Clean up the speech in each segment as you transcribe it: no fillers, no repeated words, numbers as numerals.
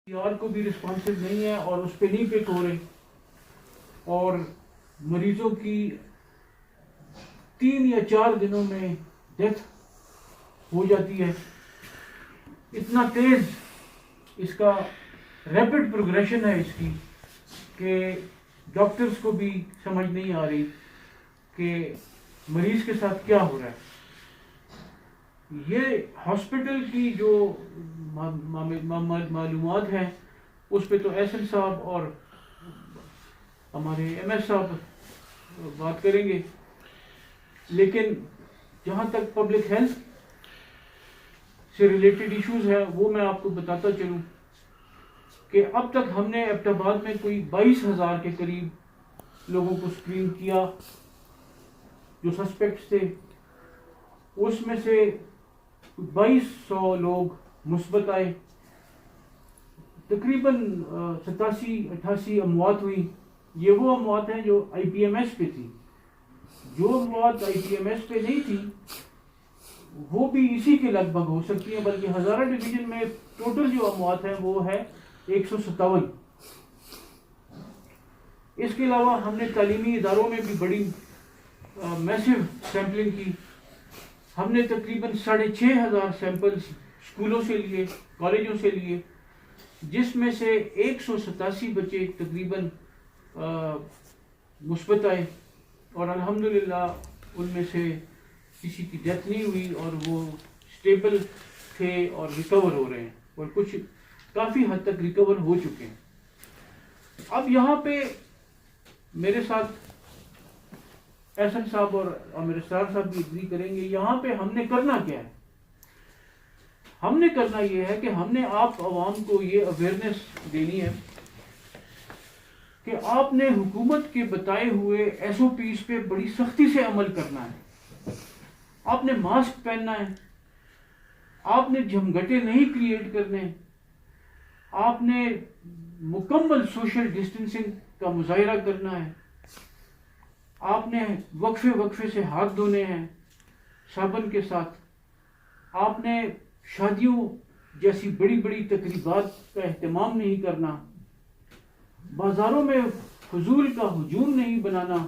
Are کو بھی responsive نہیں ہے اور اس پہ نہیں پک ہو رہے، اور مریضوں کی 3 یا 4 دنوں میں ڈیتھ ہو جاتی ہے. اتنا تیز اس کا ریپڈ پروگریشن ہے اس کی کہ ڈاکٹرز کو بھی سمجھ نہیں آ رہی کہ مریض کے ساتھ کیا ہو رہا ہے. یہ ہاسپٹل کی جو معلومات ہیں اس پہ تو ایس این صاحب اور ہمارے ایم ایس صاحب بات کریں گے، لیکن جہاں تک پبلک ہیلتھ سے ریلیٹڈ ایشوز ہے وہ میں آپ کو بتاتا چلوں کہ اب تک ہم نے ایبٹ آباد میں کوئی 22,000 کے قریب لوگوں کو اسکرین کیا جو سسپیکٹس تھے. اس میں سے 2,200 لوگ مثبت آئے، تقریباً 87-88 اموات ہوئی. یہ وہ اموات ہیں جو آئی پی ایم ایس پہ تھی. جو اموات آئی پی ایم ایس پہ نہیں تھی وہ بھی اسی کے لگ بھگ ہو سکتی ہیں، بلکہ ہزارہ ڈویژن میں ٹوٹل جو اموات ہیں وہ ہے 157. اس کے علاوہ ہم نے تعلیمی اداروں میں بھی بڑی میسو سیمپلنگ کی. ہم نے تقریباً 6,500 سیمپلز اسکولوں سے لیے، کالجوں سے لیے، جس میں سے 187 بچے تقریباً مثبت آئے، اور الحمدللہ ان میں سے کسی کی ڈیتھ نہیں ہوئی اور وہ اسٹیبل تھے اور ریکور ہو رہے ہیں، اور کچھ کافی حد تک ریکور ہو چکے ہیں. اب یہاں پہ میرے ساتھ احسن صاحب اور عامر اسرار صاحب بھی اگری کریں گے، یہاں پہ ہم نے کرنا کیا ہے. ہم نے کرنا یہ ہے کہ ہم نے آپ عوام کو یہ اویئرنیس دینی ہے کہ آپ نے حکومت کے بتائے ہوئے ایس او پیز پہ بڑی سختی سے عمل کرنا ہے. آپ نے ماسک پہننا ہے، آپ نے جھمگٹے نہیں کریٹ کرنے، آپ نے مکمل سوشل ڈسٹینسنگ کا مظاہرہ کرنا ہے، آپ نے وقفے سے ہاتھ دھونے ہیں صابن کے ساتھ، آپ نے شادیوں جیسی بڑی بڑی تقریبات کا اہتمام نہیں کرنا، بازاروں میں فضول کا ہجوم نہیں بنانا.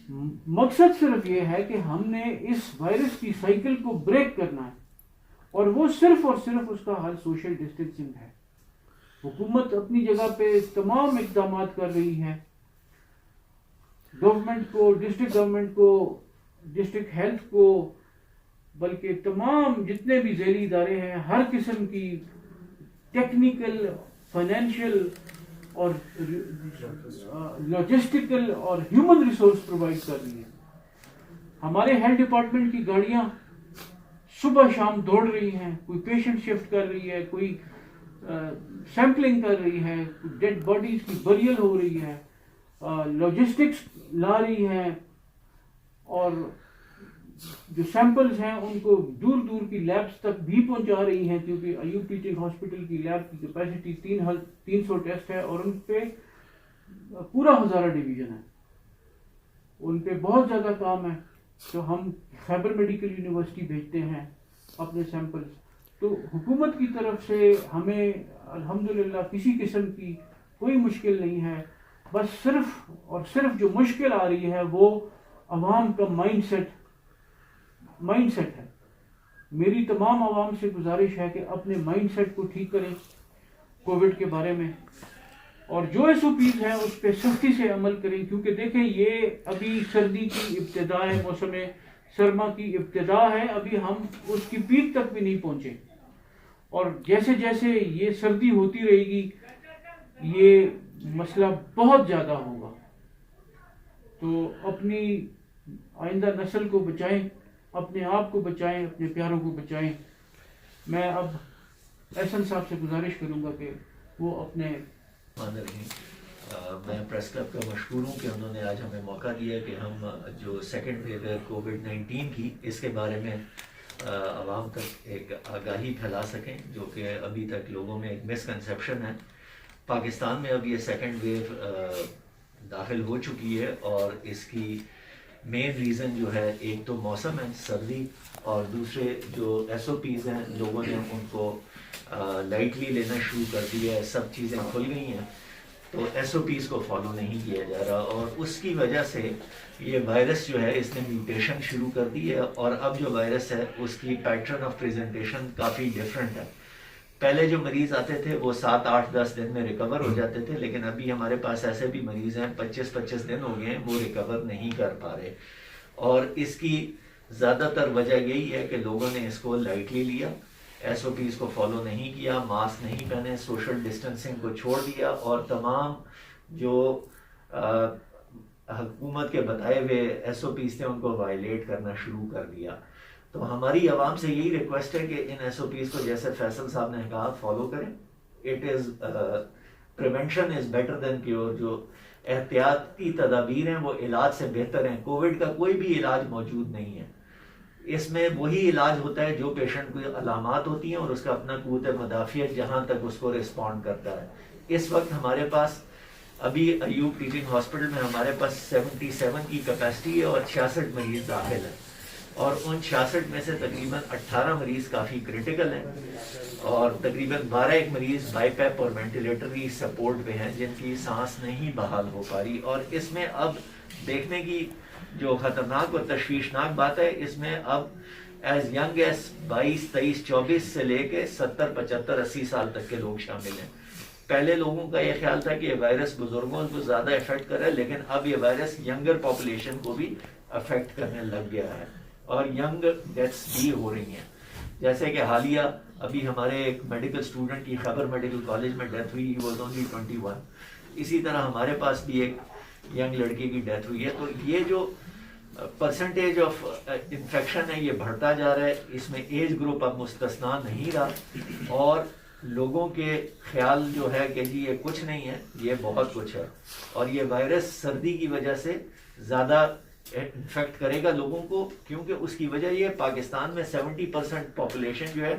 مقصد صرف یہ ہے کہ ہم نے اس وائرس کی سائیکل کو بریک کرنا ہے، اور وہ صرف اور صرف اس کا حل سوشل ڈسٹینسنگ ہے. حکومت اپنی جگہ پہ تمام اقدامات کر رہی ہے، گورنمنٹ کو، ڈسٹرکٹ گورنمنٹ کو، ڈسٹرکٹ ہیلتھ کو، بلکہ تمام جتنے بھی ذیلی ادارے ہیں ہر قسم کی ٹیکنیکل، فائنینشیل اور لاجسٹیکل اور ہیومن ریسورس پرووائڈ کر رہی ہیں. ہمارے ہیلتھ ڈپارٹمنٹ کی گاڑیاں صبح شام دوڑ رہی ہیں، کوئی پیشنٹ شفٹ کر رہی ہے، کوئی سیمپلنگ کر رہی ہے، ڈیڈ باڈیز کی بریل ہو رہی ہے، لاجسٹکس لا رہی ہیں، اور جو سیمپلز ہیں ان کو دور دور کی لیبس تک بھی پہنچا رہی ہیں، کیونکہ ایوب ٹیچنگ ہاسپٹل کی لیب کی کیپیسٹی 300 ٹیسٹ ہے، اور ان پہ پورا ہزارہ ڈویژن ہے، ان پہ بہت زیادہ کام ہے. تو ہم خیبر میڈیکل یونیورسٹی بھیجتے ہیں اپنے سیمپلز. تو حکومت کی طرف سے ہمیں الحمدللہ کسی قسم کی کوئی مشکل نہیں ہے. بس صرف اور صرف جو مشکل آ رہی ہے وہ عوام کا مائنڈ سیٹ ہے. میری تمام عوام سے گزارش ہے کہ اپنے مائنڈ سیٹ کو ٹھیک کریں کووڈ کے بارے میں، اور جو ایس او پیز ہیں اس پہ سختی سے عمل کریں. کیونکہ دیکھیں یہ ابھی سردی کی ابتدا ہے، موسم سرما کی ابتدا ہے، ابھی ہم اس کی پیک تک بھی نہیں پہنچے، اور جیسے جیسے یہ سردی ہوتی رہے گی یہ مسئلہ بہت زیادہ ہوگا. تو اپنی آئندہ نسل کو بچائیں، اپنے آپ کو بچائیں، اپنے پیاروں کو بچائیں. میں اب احسن صاحب سے گزارش کروں گا کہ وہ اپنے میں پریس کلب کا مشکور ہوں کہ انہوں نے آج ہمیں موقع دیا کہ ہم جو سیکنڈ ویو ہے کووڈ-19 کی، اس کے بارے میں عوام تک ایک آگاہی پھیلا سکیں، جو کہ ابھی تک لوگوں میں ایک مسکنسیپشن ہے. پاکستان میں اب یہ سیکنڈ ویو داخل ہو چکی ہے، اور اس کی مین ریزن جو ہے ایک تو موسم ہے سردی، اور دوسرے جو ایس او پیز ہیں لوگوں نے ان کو لائٹلی لینا شروع کر دیا ہے، سب چیزیں کھل گئی ہیں تو ایس او پیز کو فالو نہیں کیا جا رہا، اور اس کی وجہ سے یہ وائرس جو ہے اس نے میوٹیشن شروع کر دی ہے، اور اب جو وائرس ہے اس کی pattern of presentation coffee different ہے۔ پہلے جو مریض آتے تھے وہ 7 8 10 دن میں ریکور ہو جاتے تھے، لیکن ابھی ہمارے پاس ایسے بھی مریض ہیں 25 دن ہو گئے ہیں وہ ریکور نہیں کر پا رہے، اور اس کی زیادہ تر وجہ یہی ہے کہ لوگوں نے اس کو لائٹلی لیا، ایس او پیز کو فالو نہیں کیا، ماسک نہیں پہنے، سوشل ڈسٹینسنگ کو چھوڑ دیا، اور تمام جو حکومت کے بتائے ہوئے ایس او پیز تھے ان کو وائلیٹ کرنا شروع کر دیا۔ تو ہماری عوام سے یہی ریکویسٹ ہے کہ ان ایس او پیز کو جیسے فیصل صاحب نے کہا فالو کریں۔ It is prevention is better than cure, جو احتیاطی تدابیر ہیں وہ علاج سے بہتر ہیں۔ کووڈ کا کوئی بھی علاج موجود نہیں ہے، اس میں وہی علاج ہوتا ہے جو پیشنٹ کو علامات ہوتی ہیں اور اس کا اپنا قوت مدافعت جہاں تک اس کو رسپونڈ کرتا ہے۔ اس وقت ہمارے پاس ابھی ایوب ٹیچنگ ہاسپٹل میں ہمارے پاس 77 کی کیپیسٹی ہے اور 66 مریض داخل ہیں، اور ان 66 میں سے تقریباً 18 مریض کافی کریٹیکل ہیں، اور تقریباً 12 مریض بائی پیپ اور وینٹیلیٹری سپورٹ پہ ہیں جن کی سانس نہیں بحال ہو پا رہی۔ اور اس میں اب دیکھنے کی جو خطرناک اور تشویشناک بات ہے، اس میں اب ایز ینگ ایز 22 23 24 سے لے کے 70 75 80 سال تک کے لوگ شامل ہیں۔ پہلے لوگوں کا یہ خیال تھا کہ یہ وائرس بزرگوں کو زیادہ افیکٹ کر رہا ہے، لیکن اب یہ وائرس ینگر پاپولیشن کو بھی افیکٹ کرنے لگ گیا ہے، اور ینگ ڈیتھس بھی ہو رہی ہیں۔ جیسے کہ حالیہ ابھی ہمارے ایک میڈیکل اسٹوڈنٹ کی خیبر میڈیکل کالج میں ڈیتھ ہوئی، واز اونلی 21۔ اسی طرح ہمارے پاس بھی ایک ینگ لڑکی کی ڈیتھ ہوئی ہے۔ تو یہ جو پرسنٹیج آف انفیکشن ہے یہ بڑھتا جا رہا ہے، اس میں ایج گروپ اب مستثنا نہیں رہا، اور لوگوں کے خیال جو ہے کہ جی یہ کچھ نہیں ہے، یہ بہت کچھ ہے، اور یہ وائرس سردی کی وجہ سے زیادہ انفیکٹ کرے گا لوگوں کو، کیونکہ اس کی وجہ یہ پاکستان میں 70% پاپولیشن جو ہے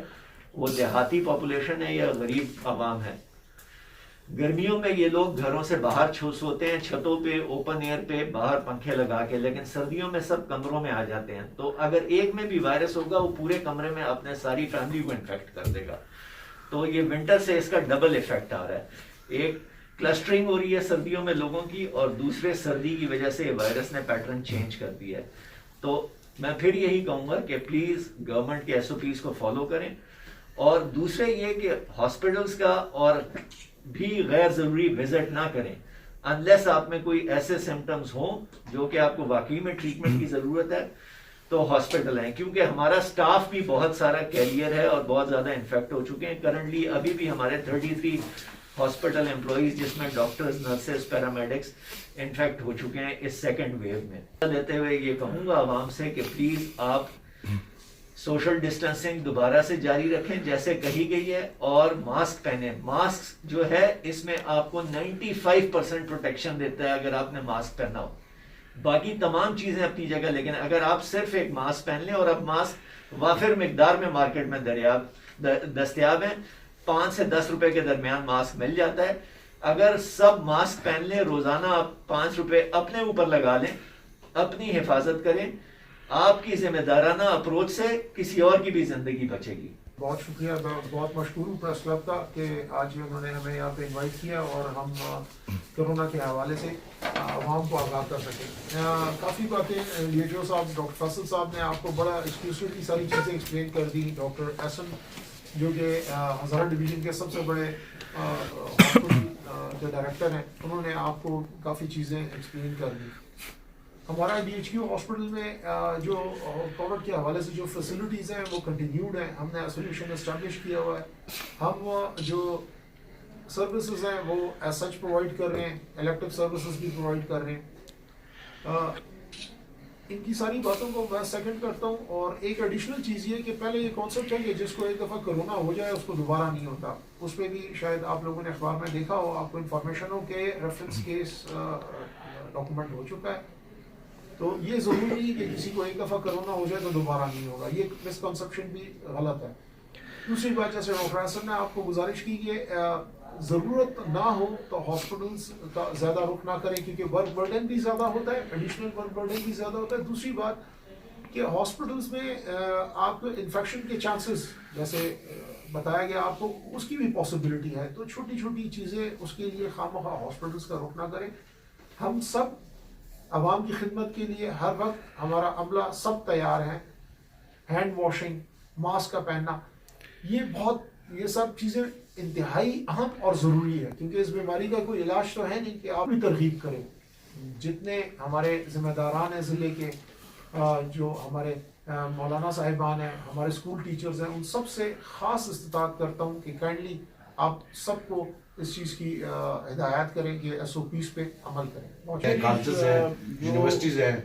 وہ دیہاتی پاپولیشن ہے یا غریب عوام ہے۔ گرمیوں میں یہ لوگ گھروں سے باہر سوتے ہیں، چھتوں پہ اوپن ایئر پہ باہر پنکھے لگا کے، لیکن سردیوں میں سب کمروں میں آ جاتے ہیں، تو اگر ایک میں بھی وائرس ہوگا وہ پورے کمرے میں اپنے ساری فیملی کو انفیکٹ کر دے گا۔ تو یہ ونٹر سے اس کا ڈبل ایفیکٹ آ رہا ہے، ایک کلسٹرنگ ہو رہی ہے سردیوں میں لوگوں کی، اور دوسرے سردی کی وجہ سے وائرس نے پیٹرن چینج کر دیا ہے۔ تو میں پھر یہی کہوں گا کہ پلیز گورنمنٹ کے ایس او پیز کو فالو کریں، اور دوسرے یہ کہ ہاسپٹلس کا اور بھی غیر ضروری وزٹ نہ کریں انلیس آپ میں کوئی ایسے سمٹمز ہوں جو کہ آپ کو واقعی میں ٹریٹمنٹ کی ضرورت ہے تو ہاسپٹل ہیں، کیونکہ ہمارا سٹاف بھی بہت سارا کیریئر ہے اور بہت زیادہ انفیکٹ ہو چکے ہیں۔ کرنٹلی ابھی بھی ہمارے 33 ہاسپٹل امپلائیز جس میں ڈاکٹرز، نرسز، پیرامیڈکس انفیکٹ ہو چکے ہیں اس سیکنڈ ویو میں۔ لیتے ہوئے یہ کہوں گا عوام سے کہ پلیز آپ سوشل ڈسٹینسنگ دوبارہ سے جاری رکھیں جیسے کہی گئی ہے، اور ماسک پہنیں۔ ماسک جو ہے اس میں آپ کو 95% پروٹیکشن دیتا ہے اگر آپ نے ماسک پہنا ہو، باقی تمام چیزیں اپنی جگہ، لیکن اگر آپ صرف ایک ماسک پہن لیں، اور اب ماسک وافر مقدار میں مارکیٹ میں دستیاب ہیں، 5 سے 10 روپے کے درمیان ماسک مل جاتا ہے، اگر سب ماسک پہن لیں، روزانہ آپ 5 روپے اپنے اوپر لگا لیں، اپنی حفاظت کریں، آپ کی ذمہ دارانہ اپروچ سے کسی اور کی بھی زندگی بچے گی۔ بہت شکریہ، بہت مشکور ہوں پریس کلب کا کہ آج انہوں نے ہمیں یہاں پہ انوائٹ کیا اور ہم کرونا کے حوالے سے عوام کو آگاہ کر سکیں۔ کافی باتیں لیڈر صاحب، ڈاکٹر فیصل صاحب نے آپ کو بڑا ایکسکلوسیولی ساری چیزیں ایکسپلین کر دی۔ ڈاکٹر احسن جو کہ ہزارہ ڈویژن کے سب سے بڑے ہاسپٹل جو ڈائریکٹر ہیں، انہوں نے آپ کو کافی چیزیں ایکسپلین کر دی۔ ہمارا DHQ ہاسپٹل میں جو کووڈ کے حوالے سے جو فیسلٹیز ہیں وہ کنٹینیوڈ ہیں، ہم نے سولوشن اسٹیبلش کیا ہوا ہے، ہم جو سروسز ہیں وہ ایز سچ پرووائڈ کر رہے ہیں، الیکٹیو سروسز بھی پرووائڈ کر رہے ہیں۔ ان کی ساری باتوں کو میں سیکنڈ کرتا ہوں، اور ایک ایڈیشنل چیز یہ کہ پہلے یہ کانسیپٹ ہے کہ جس کو ایک دفعہ کرونا ہو جائے اس کو دوبارہ نہیں ہوتا، اس پہ بھی شاید آپ لوگوں نے اخبار میں دیکھا ہو، آپ کو انفارمیشن ہو کہ ریفرنس کیس ڈاکومنٹ ہو چکا ہے۔ تو یہ ضروری نہیں کہ کسی کو ایک دفعہ کرونا ہو جائے تو دوبارہ نہیں ہوگا، یہ مسکنسیپشن بھی غلط ہے۔ دوسری بات، جیسے ڈاکٹر حسن نے آپ کو گزارش کی کہ ضرورت نہ ہو تو ہاسپٹلس کا زیادہ رخ نہ کریں، کیونکہ ورک برڈن بھی زیادہ ہوتا ہے، ایڈیشنل ورک برڈن بھی زیادہ ہوتا ہے. دوسری بات کہ ہاسپٹلس میں آپ کو انفیکشن کے چانسز جیسے بتایا گیا آپ کو، اس کی بھی پاسبلٹی ہے. تو چھوٹی چھوٹی چیزیں اس کے لیے خواہ ہاسپٹلس کا رخ نہ کریں. ہم سب عوام کی خدمت کے لیے ہر وقت ہمارا عملہ سب تیار ہیں. ہینڈ واشنگ، ماسک کا پہننا، یہ سب چیزیں انتہائی اہم اور ضروری ہے، کیونکہ اس بیماری کا کوئی علاج تو ہے نہیں کہ آپ بھی ترغیب کریں. جتنے ہمارے ذمہ داران ہیں ضلع کے، جو ہمارے مولانا صاحبان ہیں، ہمارے اسکول ٹیچرز ہیں، ان سب سے خاص استطاعت کرتا ہوں کہ کائنڈلی آپ سب کو اس چیز کی ہدایت کریں کہ SOPs پہ عمل کریں. کالجز ہیں، یونیورسٹیز ہیں.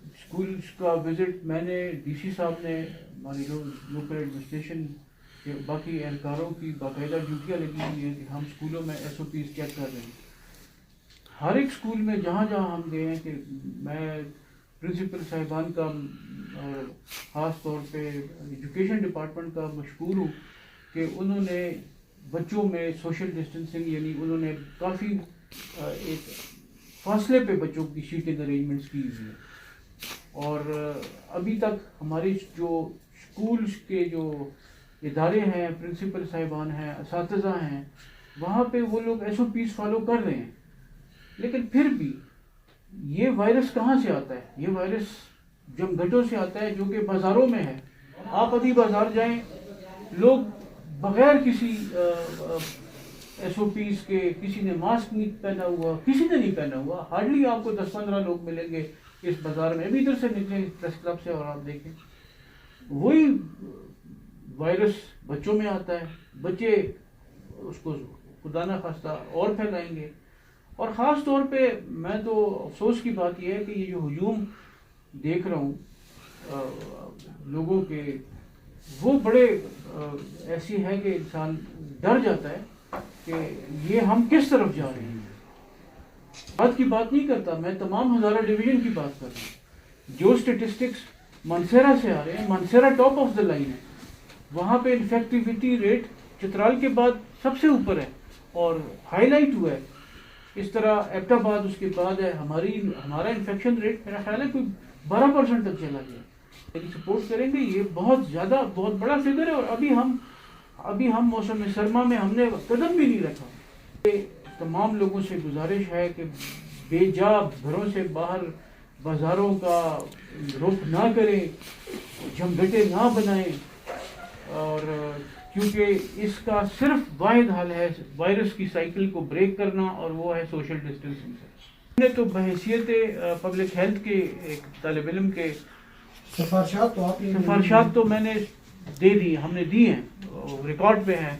اسکولس کا وزٹ میں نے ڈی سی صاحب نے، ہماری لوکل ایڈمنسٹریشن کے باقی اہلکاروں کی باقاعدہ ڈیوٹیاں لگی ہوئی ہیں کہ ہم اسکولوں میں SOPs چیک کر رہے ہیں. ہر ایک اسکول میں جہاں جہاں ہم گئے ہیں، کہ میں پرنسپل صاحبان کا اور خاص طور پہ ایجوکیشن ڈپارٹمنٹ کا مشکور ہوں کہ انہوں نے بچوں میں سوشل ڈسٹینسنگ، یعنی انہوں نے کافی ایک فاصلے پہ بچوں کی سیٹنگ ارینجمنٹس کی ہوئی ہے. اور ابھی تک ہمارے جو اسکولس کے جو ادارے ہیں، پرنسپل صاحبان ہیں، اساتذہ ہیں، وہاں پہ وہ لوگ SOPs فالو کر رہے ہیں. لیکن پھر بھی یہ وائرس کہاں سے آتا ہے؟ یہ وائرس جمگھٹوں سے آتا ہے جو کہ بازاروں میں ہے. آپ ابھی بازار جائیں، لوگ بغیر کسی SOPs کے، کسی نے ماسک نہیں پہنا ہوا، کسی نے نہیں پہنا ہوا، ہارڈلی آپ کو 10-15 لوگ ملیں گے اس بازار میں. ابھی ادھر سے نکلیں پریس کلب سے اور آپ دیکھیں وہی وائرس بچوں میں آتا ہے. بچے اس کو خدا نہ خواستہ اور پھیلائیں گے. اور خاص طور پہ میں تو افسوس کی بات یہ ہے کہ یہ جو ہجوم دیکھ رہا ہوں لوگوں کے، وہ بڑے ایسی ہے کہ انسان ڈر جاتا ہے کہ یہ ہم کس طرف جا رہے ہیں. بات کی بات نہیں کرتا، میں تمام ہزارہ ڈویژن کی بات کر رہا ہوں. جو اسٹیٹسٹکس منسیرا سے آ رہے ہیں، منسیرا ٹاپ آف دا لائن ہے. وہاں پہ انفیکٹیویٹی ریٹ چترال کے بعد سب سے اوپر ہے اور ہائی لائٹ ہوا ہے. اس طرح ایبٹ آباد اس کے بعد ہے. ہمارا انفیکشن ریٹ میرا خیال ہے کوئی 12% تک چلا گیا. لیکن سپورٹ کریں گے، یہ بہت زیادہ بہت بڑا فگر ہے. اور ابھی ہم موسم سرما میں ہم نے قدم بھی نہیں رکھا. تمام لوگوں سے گزارش ہے کہ بے جا گھروں سے باہر بازاروں کا رخ نہ کریں، جھمگھٹے نہ بنائیں. اور کیونکہ اس کا صرف واحد حل ہے وائرس کی سائیکل کو بریک کرنا، اور وہ ہے سوشل ڈسٹینسنگ. ہم نے تو بحیثیت پبلک ہیلتھ کے ایک طالب علم کے سفارشات تو میں نے دے دی، ہم نے دی ہیں، ریکارڈ پہ ہیں.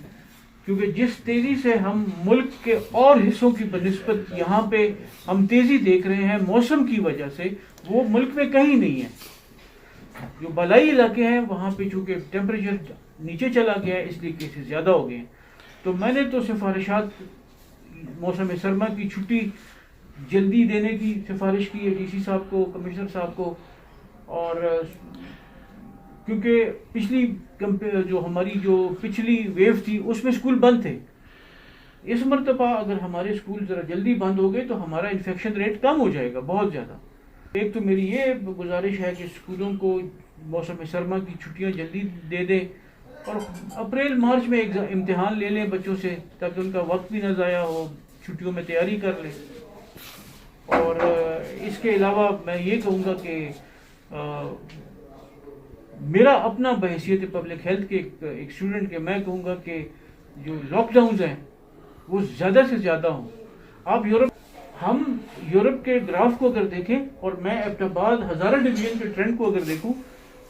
کیونکہ جس تیزی سے ہم ملک کے اور حصوں کی بنسبت یہاں پہ ہم تیزی دیکھ رہے ہیں موسم کی وجہ سے، وہ ملک میں کہیں نہیں ہے. جو بالائی علاقے ہیں وہاں پہ چونکہ ٹیمپریچر نیچے چلا گیا ہے، اس لیے کیسز زیادہ ہو گئے ہیں. تو میں نے تو سفارشات موسم سرما کی چھٹی جلدی دینے کی سفارش کی ہے DC صاحب کو، کمشنر صاحب کو. اور کیونکہ ہماری جو پچھلی ویو تھی اس میں اسکول بند تھے. اس مرتبہ اگر ہمارے اسکول ذرا جلدی بند ہو گئے تو ہمارا انفیکشن ریٹ کم ہو جائے گا بہت زیادہ. ایک تو میری یہ گزارش ہے کہ اسکولوں کو موسم سرما کی چھٹیاں جلدی دے دیں، اور اپریل مارچ میں ایک امتحان لے لیں بچوں سے، تاکہ ان کا وقت بھی نہ ضائع ہو، چھٹیوں میں تیاری کر لیں. اور اس کے علاوہ میں یہ کہوں گا کہ میرا اپنا بحیثیت پبلک ہیلتھ کے ایک اسٹوڈنٹ کے میں کہوں گا کہ جو لاک ڈاؤنز ہیں وہ زیادہ سے زیادہ ہوں. آپ ہم یورپ کے گراف کو اگر دیکھیں اور میں ایبٹ آباد ہزارہ ڈویژن کے ٹرینڈ کو اگر دیکھوں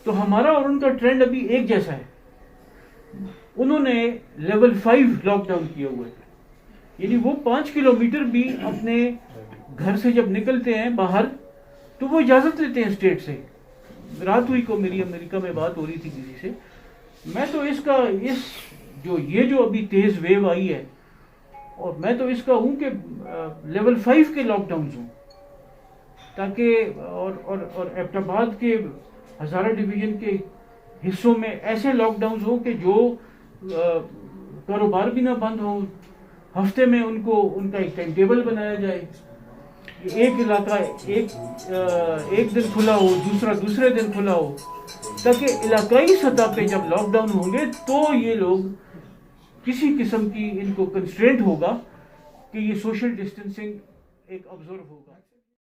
تو ہمارا اور ان کا ٹرینڈ ابھی ایک جیسا ہے. انہوں نے لیول 5 لاک ڈاؤن کیا ہوا ہے، یعنی وہ 5 کلومیٹر بھی اپنے گھر سے جب نکلتے ہیں باہر تو وہ اجازت لیتے ہیں اسٹیٹ سے. رات ہوئی کو میری امریکہ میں بات ہو رہی تھی کسی سے، میں تو یہ جو ابھی تیز ویو آئی ہے، اور میں تو اس کا ہوں کہ لیول 5 کے لاک ڈاؤنز ہوں، تاکہ اور ایبٹ آباد کے ہزارہ ڈویژن کے حصوں میں ایسے لاک ڈاؤنز ہوں کہ جو کاروبار بھی نہ بند ہوں, ہفتے میں ان کا ایک ٹائم ٹیبل بنایا جائے, ایک علاقہ ایک دن کھلا ہو, دوسرے دن کھلا ہو, تاکہ علاقائی سطح پہ جب لاک ڈاؤن ہوں گے تو یہ لوگ کسی قسم کی ان کو کنسٹرینٹ ہوگا کہ یہ سوشل ڈسٹینسنگ ایک آبزرو ہوگا.